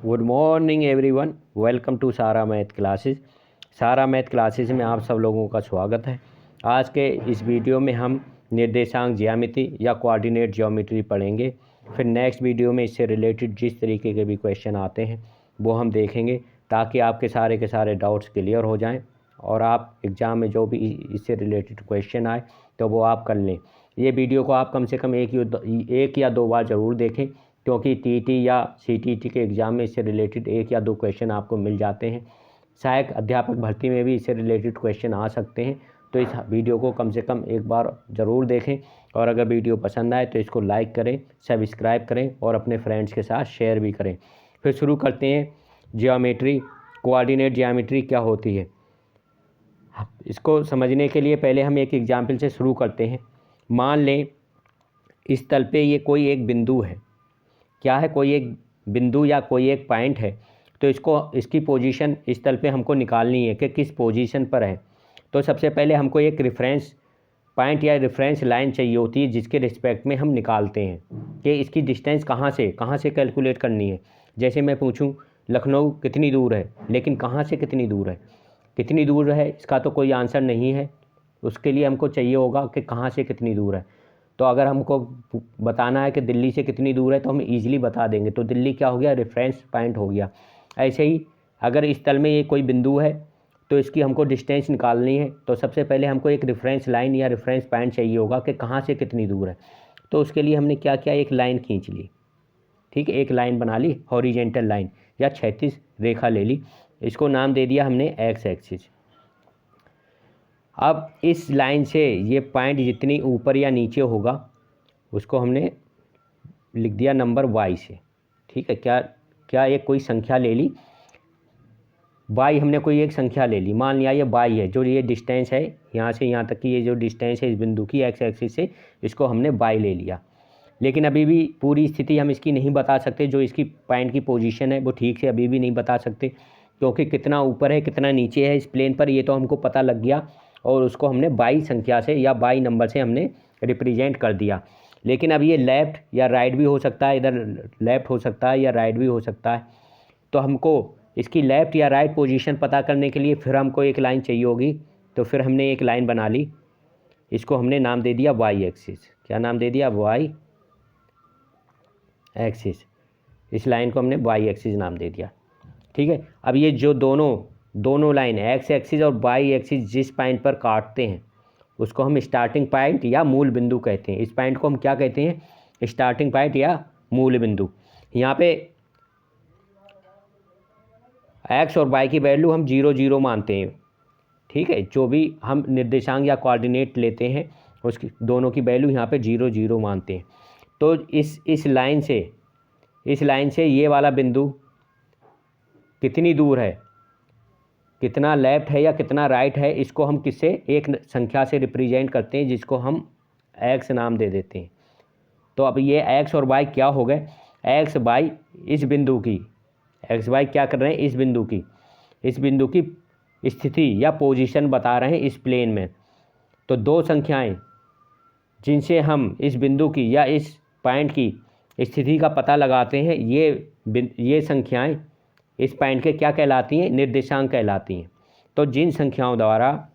Good morning everyone, welcome to Sara math classes. Sara math classes में आप सब लोगों का स्वागत है। आज के इस वीडियो में हम निर्देशांक ज्यामिति या कोऑर्डिनेट ज्योमेट्री पढ़ेंगे। फिर नेक्स्ट वीडियो में इससे रिलेटेड जिस तरीके के भी क्वेश्चन आते हैं वो हम देखेंगे, ताकि आपके सारे के सारे डाउट्स क्लियर हो जाएं और आप एग्ज़ाम में जो भी इससे रिलेटेड क्वेश्चन आए तो वो आप कर लें। ये वीडियो को आप कम से कम एक या दो बार ज़रूर देखें, क्योंकि टीटी या सीटीटी के एग्ज़ाम में इससे रिलेटेड एक या दो क्वेश्चन आपको मिल जाते हैं। सहायक अध्यापक भर्ती में भी इससे रिलेटेड क्वेश्चन आ सकते हैं। तो इस वीडियो को कम से कम एक बार ज़रूर देखें और अगर वीडियो पसंद आए तो इसको लाइक करें, सब्सक्राइब करें और अपने फ्रेंड्स के साथ शेयर भी करें। फिर शुरू करते हैं। ज्योमेट्री, कोऑर्डिनेट ज्योमेट्री क्या होती है, इसको समझने के लिए पहले हम एक एग्जाम्पल से शुरू करते हैं। मान लें इस तल पे ये कोई एक बिंदु है। क्या है? कोई एक बिंदु या कोई एक पॉइंट है। तो इसकी पोजीशन इस तल पे हमको निकालनी है कि किस पोजीशन पर है। तो सबसे पहले हमको एक रेफरेंस पॉइंट या रेफरेंस लाइन चाहिए होती है, जिसके रिस्पेक्ट में हम निकालते हैं कि इसकी डिस्टेंस कहाँ से कैलकुलेट करनी है। जैसे मैं पूछूं लखनऊ कितनी दूर है, लेकिन कहाँ से कितनी दूर है इसका तो कोई आंसर नहीं है। उसके लिए हमको चाहिए होगा कि कहाँ से कितनी दूर है। तो अगर हमको बताना है कि दिल्ली से कितनी दूर है तो हम इजीली बता देंगे। तो दिल्ली क्या हो गया? रेफरेंस पॉइंट हो गया। ऐसे ही अगर इस तल में ये कोई बिंदु है तो इसकी हमको डिस्टेंस निकालनी है। तो सबसे पहले हमको एक रेफरेंस लाइन या रेफरेंस पॉइंट चाहिए होगा कि कहाँ से कितनी दूर है। तो उसके लिए हमने क्या किया, एक लाइन खींच ली। ठीक है, एक लाइन बना ली, हॉरिजेंटल लाइन या क्षैतिज रेखा ले ली। इसको नाम दे दिया हमने एक्स एक्सिस। अब इस लाइन से ये पॉइंट जितनी ऊपर या नीचे होगा उसको हमने लिख दिया नंबर वाई से। ठीक है, क्या एक कोई संख्या ले ली, वाई हमने कोई एक संख्या ले ली। मान लिया ये वाई है, जो ये डिस्टेंस है यहाँ से यहाँ तक की, ये जो डिस्टेंस है इस बिंदु की एक्स एक्सिस से, इसको हमने वाई ले लिया। लेकिन अभी भी पूरी स्थिति हम इसकी नहीं बता सकते। जो इसकी पॉइंट की पोजीशन है वो ठीक से अभी भी नहीं बता सकते, क्योंकि कितना ऊपर है कितना नीचे है इस प्लेन पर ये तो हमको पता लग गया और उसको हमने बाई संख्या से या बाई नंबर से हमने रिप्रेजेंट कर दिया। लेकिन अब ये लेफ़्ट या राइट भी हो सकता है, इधर लेफ़्ट हो सकता है या राइट भी हो सकता है। तो हमको इसकी लेफ़्ट या राइट पोजीशन पता करने के लिए फिर हमको एक लाइन चाहिए होगी। तो फिर हमने एक लाइन बना ली, इसको हमने नाम दे दिया वाई एक्सिस। क्या नाम दे दिया? Y axis. इस लाइन को हमने वाई एक्सिस नाम दे दिया। ठीक है, अब ये जो दोनों लाइन एक्स एक्सिस और वाई एक्सिस जिस पॉइंट पर काटते हैं उसको हम स्टार्टिंग पॉइंट या मूल बिंदु कहते हैं। इस पॉइंट को हम क्या कहते हैं? स्टार्टिंग पॉइंट या मूल बिंदु। यहाँ पे एक्स और वाई की वैल्यू हम 0 0 मानते हैं। ठीक है, जो भी हम निर्देशांक या कोऑर्डिनेट लेते हैं उसकी दोनों की वैल्यू यहाँ पे 0 0 मानते हैं। तो इस लाइन से ये वाला बिंदु कितनी दूर है, कितना लेफ़्ट है या कितना राइट है, इसको हम किससे एक संख्या से रिप्रेजेंट करते हैं, जिसको हम एक्स नाम दे देते हैं। तो अब ये एक्स और वाई क्या हो गए? एक्स वाई इस बिंदु की, एक्स वाई क्या कर रहे हैं? इस बिंदु की स्थिति या पोजीशन बता रहे हैं इस प्लेन में। तो दो संख्याएं जिनसे हम इस बिंदु की या इस पॉइंट की स्थिति का पता लगाते हैं, ये संख्याएं इस पॉइंट के क्या कहलाती हैं? निर्देशांक कहलाती हैं। तो जिन संख्याओं द्वारा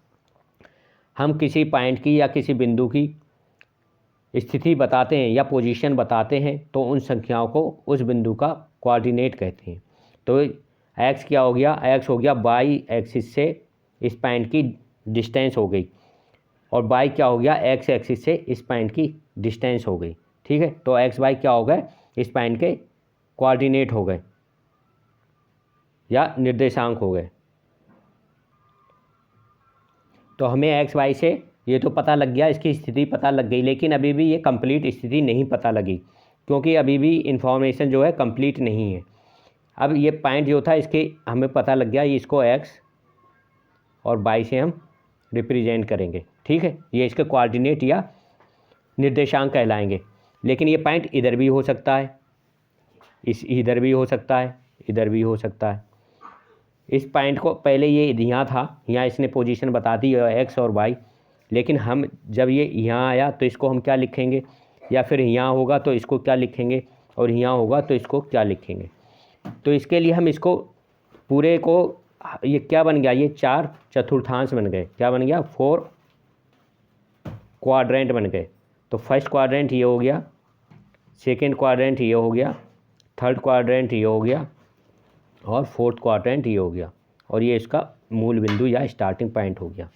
हम किसी पॉइंट की या किसी बिंदु की स्थिति बताते हैं या पोजीशन बताते हैं तो उन संख्याओं को उस बिंदु का कोऑर्डिनेट कहते हैं। तो एक्स क्या हो गया? एक्स हो गया वाई एक्सिस से इस पॉइंट की डिस्टेंस हो गई, और वाई क्या हो गया? एक्स एक्सिस से इस पॉइंट की डिस्टेंस हो गई। ठीक है, तो एक्स वाई क्या हो गए? इस पॉइंट के कोऑर्डिनेट हो गए या निर्देशांक हो गए। तो हमें एक्स वाई से ये तो पता लग गया, इसकी स्थिति पता लग गई, लेकिन अभी भी ये कंप्लीट स्थिति नहीं पता लगी, क्योंकि अभी भी इंफॉर्मेशन जो है कंप्लीट नहीं है। अब ये पॉइंट जो था इसके हमें पता लग गया, ये इसको एक्स और वाई से हम रिप्रेजेंट करेंगे। ठीक है, ये इसके कोऑर्डिनेट या निर्देशांक कहलाएंगे। लेकिन ये पॉइंट इधर भी हो सकता है, इधर भी हो सकता है, इधर भी हो सकता है। इस पॉइंट को पहले ये यहाँ था, यहाँ इसने पोजीशन बता दी एक्स और वाई, लेकिन हम जब ये यहाँ आया तो इसको हम क्या लिखेंगे, या फिर यहाँ होगा तो इसको क्या लिखेंगे और यहाँ होगा तो इसको क्या लिखेंगे। तो इसके लिए हम इसको पूरे को, ये क्या बन गया, ये 4 चतुर्थांश बन गए, क्या बन गया, 4 क्वाड्रेंट बन गए। तो फर्स्ट क्वाड्रेंट ये हो गया, सेकेंड क्वाड्रेंट ये हो गया, थर्ड क्वाड्रेंट ये हो गया और फोर्थ क्वाड्रेंट ये हो गया, और ये इसका मूल बिंदु या स्टार्टिंग पॉइंट हो गया।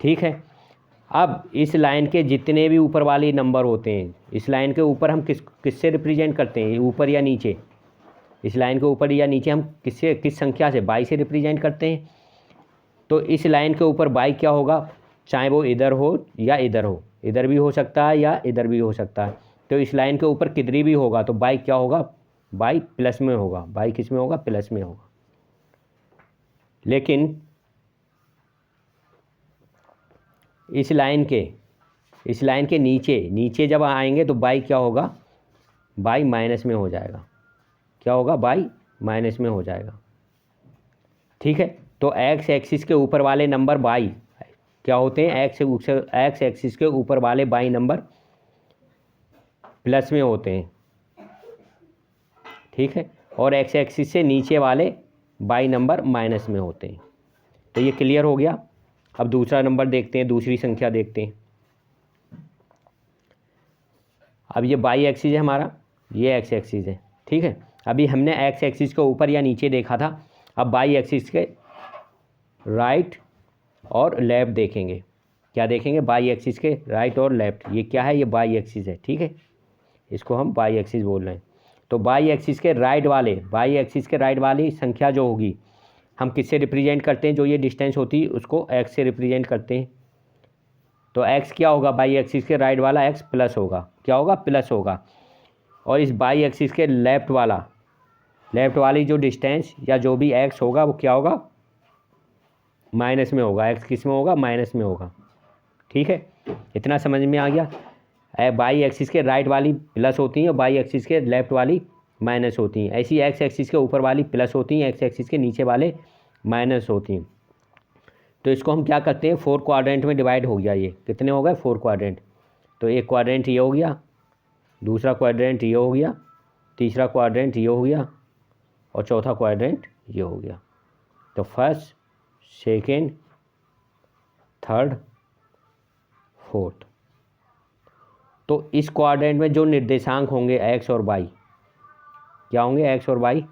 ठीक है, अब इस लाइन के जितने भी ऊपर वाले नंबर होते हैं, इस लाइन के ऊपर हम किससे रिप्रेजेंट करते हैं, ऊपर या नीचे, इस लाइन के ऊपर या नीचे हम किस संख्या से, 22 से रिप्रेजेंट करते हैं। तो इस लाइन के ऊपर 22 क्या होगा, चाहे वो इधर हो या इधर हो, इधर भी हो सकता है या इधर भी हो सकता है। तो इस लाइन के ऊपर किधर भी होगा तो 22 क्या होगा, 22 प्लस में होगा, 22 किस में होगा, प्लस में होगा। लेकिन इस लाइन के नीचे जब आएंगे तो 22 क्या होगा, 22 माइनस में हो जाएगा, क्या होगा, 22 माइनस में हो जाएगा। ठीक है, तो एक्स एक्सिस के ऊपर वाले नंबर 22 क्या होते हैं, एक्स एक्सिस के ऊपर वाले 22 नंबर प्लस में होते हैं। ठीक है, और एक्स एक्सिस से नीचे वाले 22 नंबर माइनस में होते हैं। तो ये क्लियर हो गया। अब दूसरा नंबर देखते हैं, दूसरी संख्या देखते हैं। अब ये बाई एक्सिस है हमारा, ये एक्स एक्सिस है। ठीक है, अभी हमने एक्स एक्सिस के ऊपर या नीचे देखा था, अब बाई एक्सिस के राइट और लेफ़्ट देखेंगे। क्या देखेंगे, बाई एक्सिस के राइट और लेफ़्ट। ये क्या है, ये बाई एक्सिस है। ठीक है, इसको हम बाई एक्सिस बोल रहे हैं। तो बाई एक्सिस के राइट वाली संख्या जो होगी, हम किससे रिप्रेजेंट करते हैं, जो ये डिस्टेंस होती है उसको एक्स से रिप्रेजेंट करते हैं। तो एक्स क्या होगा, बाई एक्सिस के राइट वाला एक्स प्लस होगा, क्या होगा, प्लस होगा। और इस बाई एक्सिस के लेफ़्ट वाली जो डिस्टेंस या जो भी एक्स होगा वो क्या होगा, माइनस में होगा। एक्स किस में होगा, माइनस में होगा। ठीक है, इतना समझ में आ गया। बाई एक्सिस के राइट वाली प्लस होती हैं और बाई एक्सिस के लेफ़्ट वाली माइनस होती हैं। ऐसी एक्स एक्सिस के ऊपर वाली प्लस होती हैं, एक्स एक्सिस के नीचे वाले माइनस होती हैं। तो इसको हम क्या करते हैं, 4 क्वाड्रेंट में डिवाइड हो गया। ये कितने हो गए, 4 क्वाड्रेंट। तो एक क्वाड्रेंट ये हो गया, दूसरा क्वाड्रेंट ये हो गया, तीसरा क्वाड्रेंट ये हो गया और चौथा क्वाड्रेंट ये हो गया। तो फर्स्ट, सेकेंड, थर्ड, फोर्थ। तो इस क्वाड्रेंट में जो निर्देशांक होंगे एक्स और वाई, क्या होंगे, एक्स और वाई,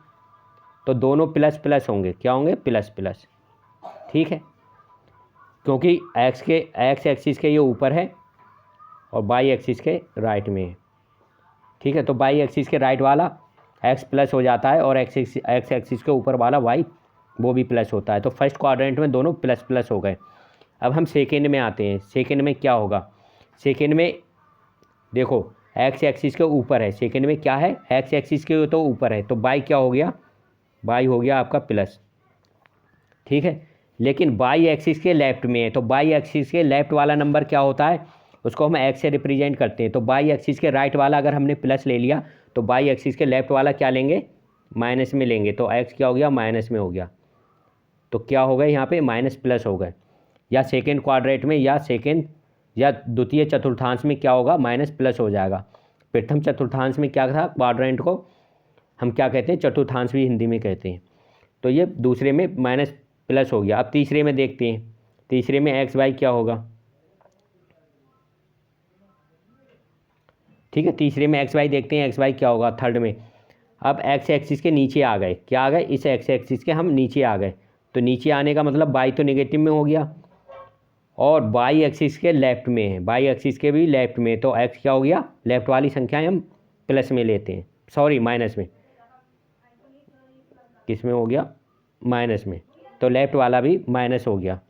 तो दोनों प्लस प्लस होंगे। क्या होंगे, प्लस प्लस। ठीक है, क्योंकि एक्स एक्सिस के ये ऊपर है और वाई एक्सिस के राइट में है। ठीक है, तो वाई एक्सिस के राइट वाला एक्स प्लस हो जाता है और एक्स एक्सिस के ऊपर वाला वाई वो भी प्लस होता है। तो फर्स्ट क्वाड्रेंट में दोनों प्लस प्लस हो गए। अब हम सेकेंड में आते हैं। सेकेंड में क्या होगा, सेकेंड में देखो एक्स एक्सिस के ऊपर है, सेकेंड में क्या है, एक्स एक्सिस के तो ऊपर है, तो बाई क्या हो गया, बाई हो गया आपका प्लस। ठीक है, लेकिन बाई एक्सिस के लेफ्ट में है, तो बाई एक्सिस के लेफ्ट वाला नंबर क्या होता है, उसको हम एक्स से रिप्रेजेंट करते हैं। तो बाई एक्सिस के राइट वाला अगर हमने प्लस ले लिया तो बाई एक्सिस के लेफ्ट वाला क्या लेंगे, माइनस में लेंगे। तो एक्स क्या हो गया, माइनस में हो गया। तो क्या हो गए यहाँ पे, माइनस प्लस हो गए। या सेकेंड क्वाड्रेंट में या द्वितीय चतुर्थांश में क्या होगा, माइनस प्लस हो जाएगा। प्रथम चतुर्थांश में क्या था, क्वाड्रेंट को हम क्या कहते हैं, चतुर्थांश भी हिंदी में कहते हैं। तो ये दूसरे में माइनस प्लस हो गया। अब तीसरे में देखते हैं, तीसरे में एक्स वाई क्या होगा। ठीक है, तीसरे में एक्स वाई देखते हैं, एक्स वाई क्या होगा थर्ड में। अब एक्स एक्सिस के नीचे आ गए, क्या आ गए, इस एक्स एक्सिस के हम नीचे आ गए। तो नीचे आने का मतलब बाई तो नेगेटिव में हो गया और बाई एक्सिस के लेफ्ट में है, बाई एक्सिस के भी लेफ्ट में। तो एक्स क्या हो गया, लेफ्ट वाली संख्याएं हम प्लस में लेते हैं, सॉरी माइनस में, किस में हो गया, माइनस में। तो लेफ्ट वाला भी माइनस हो गया।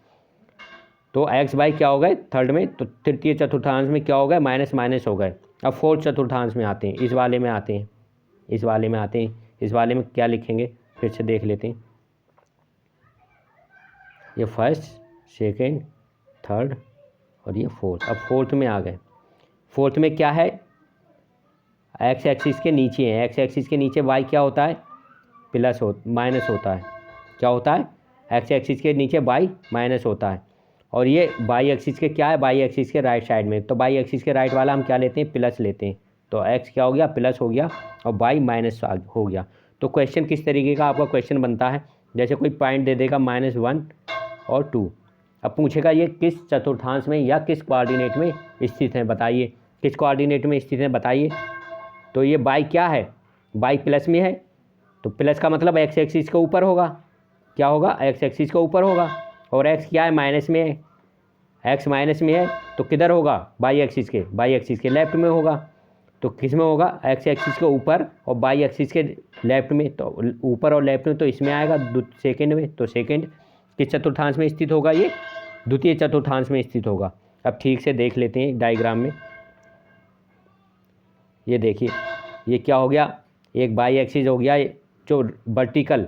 तो एक्स वाई क्या हो गए थर्ड में, तो तृतीय चतुर्थांश में क्या हो गए, माइनस माइनस हो गए। अब फोर्थ चतुर्थांश में आते हैं, इस वाले में आते हैं, इस वाले में क्या लिखेंगे, फिर से देख लेते हैं। ये फर्स्ट, सेकेंड, थर्ड और ये फोर्थ। अब फोर्थ में आ गए। फोर्थ में क्या है, एक्स एक्सिस के नीचे है, एक्स एक्सिस के नीचे वाई क्या होता है, माइनस होता है। क्या होता है, एक्स एक्सिस के नीचे वाई माइनस होता है। और ये बाई एक्सिस के क्या है, बाई एक्सिस के राइट साइड में। तो बाई एक्सिस के राइट वाला हम क्या लेते हैं, प्लस लेते हैं। तो एक्स क्या हो गया, प्लस हो गया और बाई माइनस हो गया। तो क्वेश्चन किस तरीके का आपका क्वेश्चन बनता है, जैसे कोई पॉइंट दे देगा -1 और 2, अब पूछेगा ये किस चतुर्थांश में या किस कोऑर्डिनेट में स्थित है, बताइए किस कोऑर्डिनेट में स्थित है बताइए। तो ये बाई क्या है, बाई प्लस में है, तो प्लस का मतलब एक्स एक्सिस के ऊपर होगा, क्या होगा, एक्स एक्सिस के ऊपर होगा, और एक्स क्या है, माइनस में है, एक्स माइनस में है तो किधर होगा, बाई एक्सिस के लेफ्ट में होगा। तो किस में होगा, एक्स एक्सिस के ऊपर और बाई एक्सिस के लेफ्ट में, तो ऊपर और लेफ्ट में, तो इसमें आएगा सेकेंड में। तो सेकेंड किस चतुर्थांश में स्थित होगा, ये द्वितीय चतुर्थांश में स्थित होगा। अब ठीक से देख लेते हैं डायग्राम में, ये देखिए ये क्या हो गया, एक बाई एक्सिस हो गया, जो वर्टिकल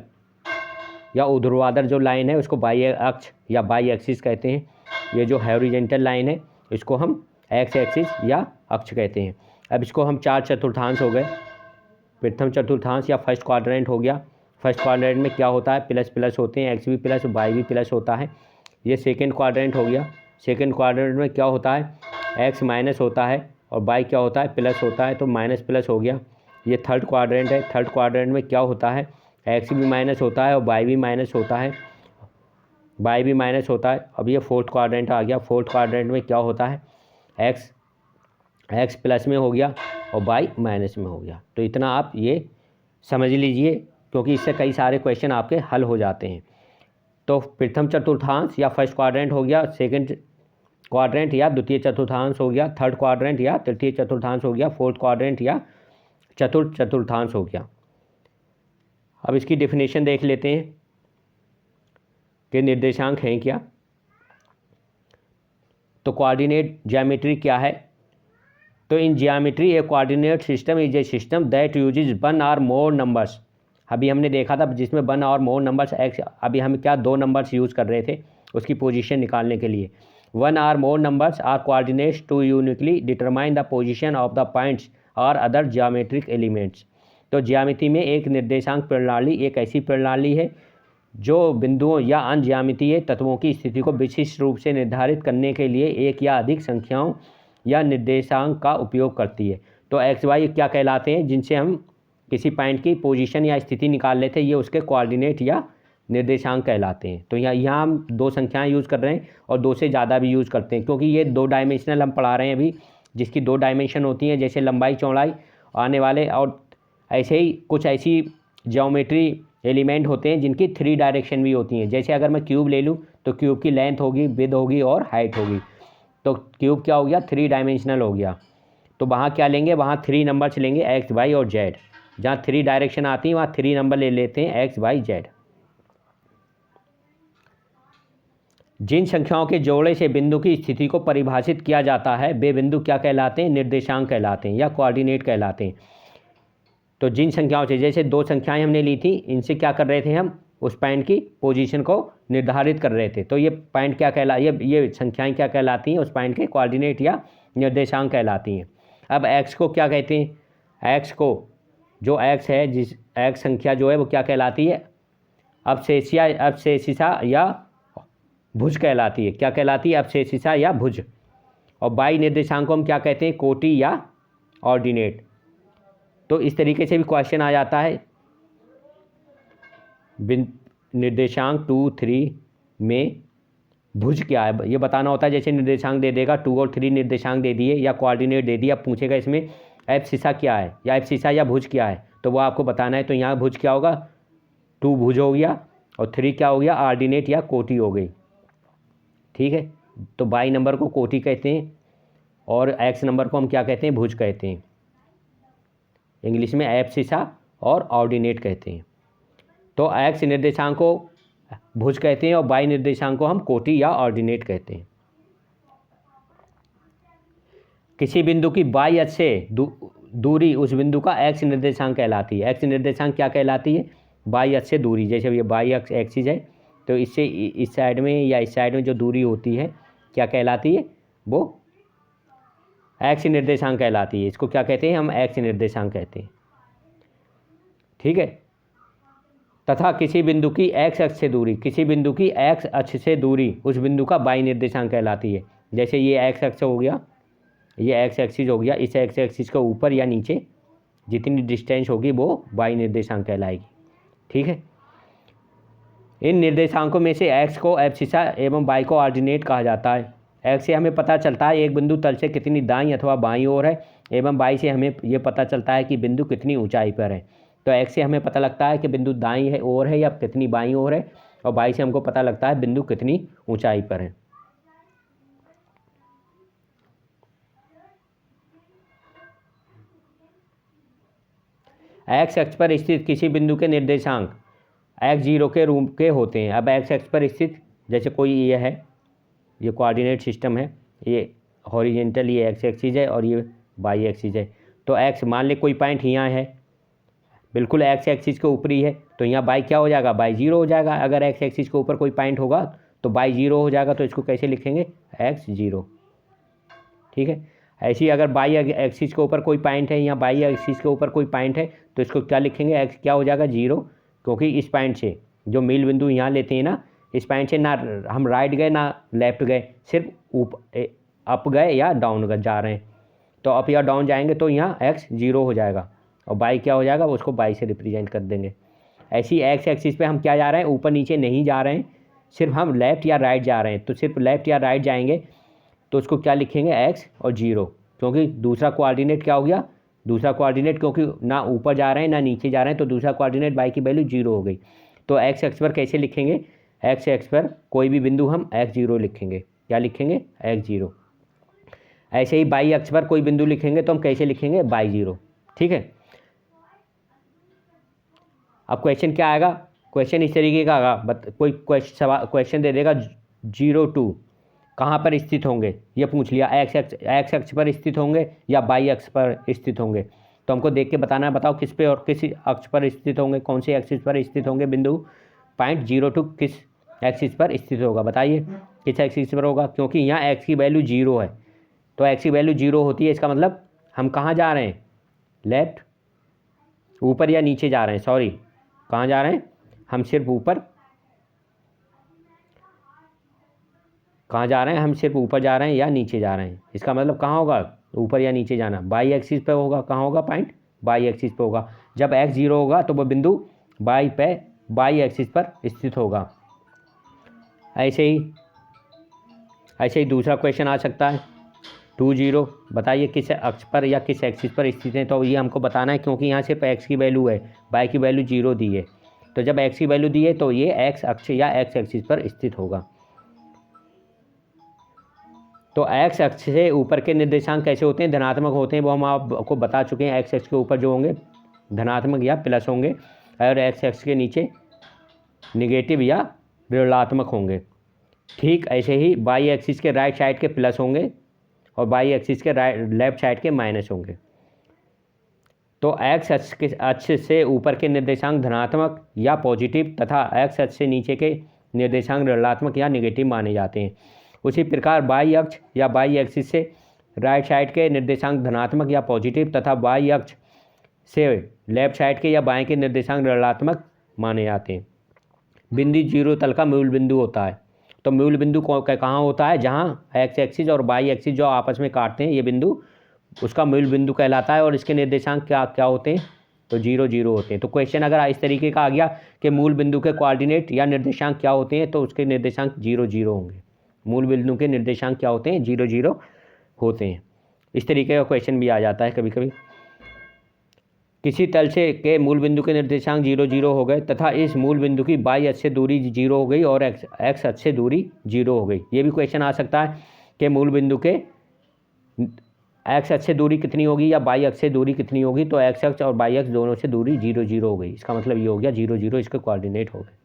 या ऊर्ध्वाधर जो लाइन है उसको बाई अक्ष या बाई एक्सिस कहते हैं। ये जो हॉरिजॉन्टल लाइन है इसको हम एक्स एक्सिस या अक्ष कहते हैं। अब इसको हम 4 चतुर्थांश हो गए, प्रथम चतुर्थांश या फर्स्ट क्वाड्रेंट हो गया। फर्स्ट क्वाड्रेंट में क्या होता है, प्लस प्लस होते हैं, एक्स भी प्लस वाई भी प्लस होता है। ये सेकेंड क्वाड्रेंट हो गया, सेकेंड क्वाड्रेंट में क्या होता है, एक्स माइनस होता है और वाई क्या होता है, प्लस होता है, तो माइनस प्लस हो गया। ये थर्ड क्वाड्रेंट है, थर्ड क्वाड्रेंट में क्या होता है, एक्स भी माइनस होता है और वाई भी माइनस होता है, वाई भी माइनस होता है। अब ये फोर्थ क्वाड्रेंट आ गया, फोर्थ क्वाड्रेंट में क्या होता है, एक्स प्लस में हो गया और वाई माइनस में हो गया। तो इतना आप ये समझ लीजिए, क्योंकि इससे कई सारे क्वेश्चन आपके हल हो जाते हैं। तो प्रथम चतुर्थांश या फर्स्ट क्वाड्रेंट हो गया, सेकंड क्वाड्रेंट या द्वितीय चतुर्थांश हो गया, थर्ड क्वाड्रेंट या तृतीय चतुर्थांश हो गया, फोर्थ क्वाड्रेंट या चतुर्थ चतुर्थांश हो गया। अब इसकी डेफिनेशन देख लेते हैं कि निर्देशांक हैं क्या। तो कोऑर्डिनेट ज्योमेट्री क्या है, तो in geometry A coordinate system is a system that uses 1 और मोर नंबर्स। अभी हमने देखा था जिसमें 1 और मोर नंबर्स, एक्स अभी हम क्या 2 नंबर्स यूज़ कर रहे थे उसकी पोजीशन निकालने के लिए। 1 और more numbers are coordinates to uniquely determine the position of the points और अदर ज्योमेट्रिक एलिमेंट्स। तो ज्यामिति में एक निर्देशांक प्रणाली एक ऐसी प्रणाली है जो बिंदुओं या अन्य ज्यामितीय तत्वों की स्थिति को विशिष्ट रूप से निर्धारित करने के लिए एक या अधिक संख्याओं या निर्देशांक का उपयोग करती है। तो एक्स वाई क्या कहलाते हैं, जिनसे हम किसी पॉइंट की पोजीशन या स्थिति निकाल लेते हैं, ये उसके कोऑर्डिनेट या निर्देशांक कहलाते हैं। तो यहाँ हम 2 संख्याएं यूज़ कर रहे हैं और 2 से ज़्यादा भी यूज़ करते हैं, क्योंकि ये 2 डायमेंशनल हम पढ़ा रहे हैं अभी, जिसकी 2 डायमेंशन होती हैं, जैसे लंबाई चौड़ाई आने वाले, और ऐसे ही कुछ ऐसी ज्योमेट्री एलिमेंट होते हैं जिनकी 3 डायरेक्शन भी होती हैं। जैसे अगर मैं क्यूब ले लूँ तो क्यूब की लेंथ होगी, विड्थ होगी और हाइट होगी। तो क्यूब क्या हो गया, 3 डायमेंशनल हो गया। तो वहाँ क्या लेंगे, वहाँ 3 नंबर्स लेंगे, एक्स वाई और जेड। जहाँ 3 डायरेक्शन आती हैं वहाँ 3 नंबर ले लेते हैं, एक्स वाई जेड। जिन संख्याओं के जोड़े से बिंदु की स्थिति को परिभाषित किया जाता है वे बिंदु क्या कहलाते हैं, निर्देशांक कहलाते हैं या कोऑर्डिनेट कहलाते हैं। तो जिन संख्याओं से, जैसे 2 संख्याएं हमने ली थी, इनसे क्या कर रहे थे, हम उस पॉइंट की पोजीशन को निर्धारित कर रहे थे। तो ये पॉइंट क्या ये संख्याएं क्या कहलाती हैं, उस पॉइंट के कोऑर्डिनेट या निर्देशांक कहलाती हैं। अब एक्स को क्या कहते हैं, एक्स को, जो एक्स है, जिस एक्स संख्या जो है वो क्या कहलाती है, अवशेषिका या भुज कहलाती है। क्या कहलाती है, अवशेषिका या भुज। और बाई निर्देशांक को हम क्या कहते हैं, कोटि या ऑर्डिनेट। तो इस तरीके से भी क्वेश्चन आ जाता है। निर्देशांक 2, 3 में भुज क्या है ये बताना होता है। जैसे निर्देशांक दे देगा, 2 और 3 निर्देशांक दे दिए या कोऑर्डिनेट दे दिया, पूछेगा इसमें एब्सिसा क्या है या एब्सिसा या भुज क्या है, तो वो आपको बताना है। तो यहाँ भुज क्या होगा, 2 भुज हो गया और 3 क्या हो गया, ऑर्डिनेट या कोटि हो गई। ठीक है, तो बाई नंबर को कोटि कहते हैं और एक्स नंबर को हम क्या कहते हैं, भुज कहते हैं। इंग्लिश में एब्सिसा और ऑर्डिनेट कहते हैं। तो एक्स निर्देशांक को भुज कहते हैं और बाई निर्देशांक को हम कोटि या ऑर्डिनेट कहते हैं। किसी बिंदु की बाई अक्ष से दूरी उस बिंदु का एक्स निर्देशांक कहलाती है। एक्स निर्देशांक क्या कहलाती है, बाई अक्ष से दूरी। जैसे ये बाई अक्ष एक्सिस है, तो इससे इस साइड में या इस साइड में जो दूरी होती है क्या कहलाती है, वो एक्स निर्देशांक कहलाती है। इसको क्या कहते हैं, हम एक्स निर्देशांक कहते हैं। ठीक है, तथा किसी बिंदु की एक्स अक्ष से दूरी, किसी बिंदु की एक्स अक्ष से दूरी उस बिंदु का बाई निर्देशांक कहलाती है। जैसे ये एक्स अक्ष हो गया, ये एक्स एक्सिस हो गया, इस एक्स एक्सिस के ऊपर या नीचे जितनी डिस्टेंस होगी वो y निर्देशांक कहलाएगी। ठीक है। इन निर्देशांकों में से x को एब्सिसा एवं y को ऑर्डिनेट कहा जाता है। x से हमें पता चलता है एक बिंदु तल से कितनी दाईं अथवा बाईं ओर है, एवं y से हमें ये पता चलता है कि बिंदु कितनी ऊंचाई पर है। तो x से हमें पता लगता है कि बिंदु दाईं है ओर है या कितनी बाईं ओर है, और y से हमको पता लगता है बिंदु कितनी ऊंचाई पर है। x अक्ष पर स्थित किसी बिंदु के निर्देशांक x0 के रूप के होते हैं। अब x अक्ष पर स्थित जैसे कोई ये है, ये कोऑर्डिनेट सिस्टम है, ये हॉरिजेंटल ये x एक्सिस है और ये y एक्सिस है। तो x मान ले कोई पॉइंट यहाँ है, बिल्कुल x एक्सिस के ऊपरी है, तो यहाँ y क्या हो जाएगा, y 0 हो जाएगा। अगर x एक्सिस के ऊपर कोई पॉइंट होगा तो y 0 हो जाएगा, तो इसको कैसे लिखेंगे, x0। ठीक है। ऐसे ही अगर y एक्सिस के ऊपर कोई पॉइंट है, यहाँ y एक्सिस के ऊपर कोई पॉइंट है, तो इसको क्या लिखेंगे, x क्या हो जाएगा 0, क्योंकि इस पॉइंट से जो मूल बिंदु यहाँ लेते हैं ना, इस पॉइंट से ना हम राइट गए ना लेफ्ट गए, सिर्फ अप गए या डाउन जा रहे हैं। तो अप या डाउन जाएंगे तो यहाँ x 0 हो जाएगा, और y क्या हो जाएगा, उसको y से रिप्रेजेंट कर देंगे। ऐसी x एक्सिस पे हम क्या जा रहे हैं, ऊपर नीचे नहीं जा रहे हैं, सिर्फ हम लेफ़्ट या राइट जा रहे हैं। तो सिर्फ लेफ़्ट या राइट जाएंगे तो उसको क्या लिखेंगे, x और 0, क्योंकि दूसरा कोऑर्डिनेट क्या हो गया, दूसरा कोऑर्डिनेट क्योंकि ना ऊपर जा रहे हैं ना नीचे जा रहे हैं, तो दूसरा कोऑर्डिनेट y की वैल्यू 0 हो गई। तो x अक्ष पर कैसे लिखेंगे, x अक्ष पर कोई भी बिंदु हम x0 लिखेंगे। क्या लिखेंगे, x0। ऐसे ही y अक्ष पर कोई बिंदु लिखेंगे तो हम कैसे लिखेंगे, y0। ठीक है। अब क्वेश्चन क्या आएगा, क्वेश्चन इस तरीके का आएगा, कोई क्वेश्चन दे देगा 0-2 कहाँ पर स्थित होंगे, ये पूछ लिया, x अक्ष पर स्थित होंगे या y अक्ष पर स्थित होंगे। तो हमको देख के बताना है, बताओ किस पे और किस अक्ष पर स्थित होंगे, कौन से एक्सिस पर स्थित होंगे बिंदु। पॉइंट 0-2 किस एक्सिस पर स्थित होगा, बताइए किस एक्सिस पर होगा, क्योंकि यहाँ x की वैल्यू 0 है। तो x की वैल्यू 0 होती है, इसका मतलब हम कहाँ जा रहे हैं, लेफ्ट, ऊपर या नीचे जा रहे हैं, सॉरी कहाँ जा रहे हैं, हम सिर्फ ऊपर, कहाँ जा रहे हैं, हम सिर्फ ऊपर जा रहे हैं या नीचे जा रहे हैं। इसका मतलब कहाँ होगा, ऊपर या नीचे जाना, y एक्सिस पे होगा। कहाँ होगा पॉइंट, y एक्सिस पे होगा। जब x 0 होगा तो वो बिंदु y एक्सिस पर स्थित होगा। ऐसे ही दूसरा क्वेश्चन आ सकता है 2-0, बताइए किस अक्ष पर या किस एक्सिस पर स्थित है। तो ये हमको बताना है, क्योंकि यहाँ सिर्फ x की वैल्यू है, y की वैल्यू 0 दी है। तो जब x की वैल्यू दी है तो ये x अक्ष या x एक्सिस पर स्थित होगा। तो x अक्ष से ऊपर के निर्देशांक कैसे होते हैं, धनात्मक होते हैं, वो हम आपको बता चुके हैं। x अक्ष के ऊपर जो होंगे धनात्मक या प्लस होंगे, और x अक्ष के नीचे निगेटिव या ऋणात्मक होंगे। ठीक ऐसे ही y एक्सिस के राइट साइड के प्लस होंगे और y एक्सिस के लेफ्ट साइड के माइनस होंगे। तो x अक्ष से ऊपर के निर्देशांक धनात्मक या पॉजिटिव तथा x अक्ष से नीचे के निर्देशांक ऋणात्मक या निगेटिव माने जाते हैं। उसी प्रकार y अक्ष या y एक्सिस से राइट साइड के निर्देशांक धनात्मक या पॉजिटिव तथा y अक्ष से लेफ्ट साइड के या बाएं के निर्देशांक ऋणात्मक माने जाते हैं। बिंदु 0 तल का मूल बिंदु होता है। तो मूल बिंदु कहाँ होता है, जहाँ x एक्सिस और y एक्सिस जो आपस में काटते हैं, ये बिंदु उसका मूल बिंदु कहलाता है। और इसके निर्देशांक क्या होते हैं, तो 0-0 होते हैं। तो क्वेश्चन अगर इस तरीके का आ गया कि मूल बिंदु के कोऑर्डिनेट या निर्देशांक क्या होते हैं, तो उसके निर्देशांक 0-0 होंगे। मूल बिंदु के निर्देशांक क्या होते हैं, 0-0 होते हैं। इस तरीके का क्वेश्चन भी आ जाता है कभी कभी। किसी तल से के मूल बिंदु के निर्देशांक 0-0 हो गए तथा इस मूल बिंदु की y अक्ष से दूरी 0 हो गई और x अक्ष से दूरी 0 हो गई। ये भी क्वेश्चन आ सकता है कि मूल बिंदु के x अक्ष से दूरी कितनी होगी या y अक्ष से दूरी कितनी होगी। तो x अक्ष और y अक्ष दोनों से दूरी 0-0 हो गई। इसका मतलब ये हो गया 0-0 इसके कोऑर्डिनेट हो गए।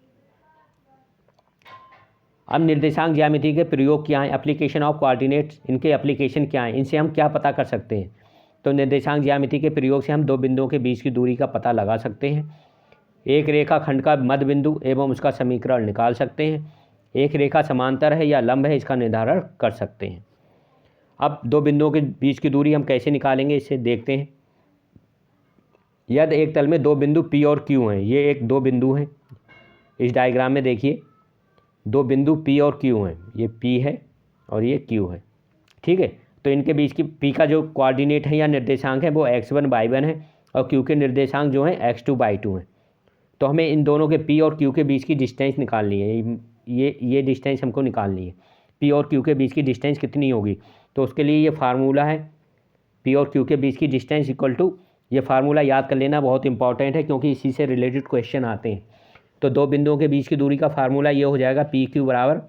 अब निर्देशांक ज्यामिति के प्रयोग क्या हैं, एप्लीकेशन ऑफ कोऑर्डिनेट्स, इनके एप्लीकेशन क्या हैं, इनसे हम क्या पता कर सकते हैं। तो निर्देशांक ज्यामिति के प्रयोग से हम दो बिंदुओं के बीच की दूरी का पता लगा सकते हैं, एक रेखा खंड का मध्य बिंदु एवं उसका समीकरण निकाल सकते हैं, एक रेखा समांतर है या लंब है इसका निर्धारण कर सकते हैं। अब दो बिंदुओं के बीच की दूरी हम कैसे निकालेंगे, इसे देखते हैं। यदि एक तल में दो बिंदु P और Q हैं, ये एक दो बिंदु हैं, इस डायग्राम में देखिए दो बिंदु P और Q हैं, ये P है और ये Q है, ठीक है। तो इनके बीच की P का जो कोऑर्डिनेट है या निर्देशांक है वो x1 y1 है और क्यू के निर्देशांक जो हैं x2/2 हैं। तो हमें इन दोनों के P और Q के बीच की डिस्टेंस निकालनी है। ये डिस्टेंस हमको निकालनी है। P और Q के बीच की डिस्टेंस कितनी होगी, तो उसके लिए ये फार्मूला है P और Q के बीच की डिस्टेंस इक्वल टू, ये फार्मूला याद कर लेना बहुत इंपॉर्टेंट है क्योंकि इसी से रिलेटेड क्वेश्चन आते हैं। तो दो बिंदुओं के बीच की दूरी का फार्मूला ये हो जाएगा PQ बराबर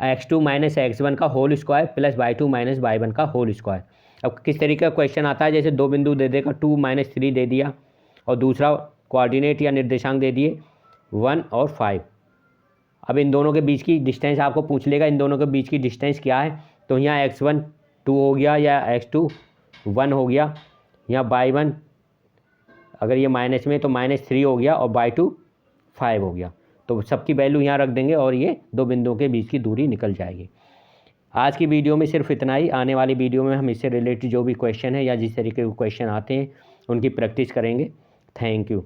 x2 - x1 का whole square plus y2 - y1 का होल स्क्वायर। अब किस तरीके का क्वेश्चन आता है, जैसे दो बिंदु दे देगा 2 - 3 दे दिया और दूसरा कोऑर्डिनेट या निर्देशांक दे दिए 1 और 5। अब इन दोनों के बीच की डिस्टेंस आपको पूछ लेगा इन दोनों के बीच की डिस्टेंस क्या है। तो यहाँ x1 2 हो गया या x2 1 हो गया, यहाँ y1 अगर ये माइनस में तो -3 हो गया और y2 5 हो गया। तो सबकी वैल्यू यहाँ रख देंगे और ये दो बिंदुओं के बीच की दूरी निकल जाएगी। आज की वीडियो में सिर्फ इतना ही। आने वाली वीडियो में हम इससे रिलेटेड जो भी क्वेश्चन है या जिस तरीके के क्वेश्चन आते हैं उनकी प्रैक्टिस करेंगे। Thank you.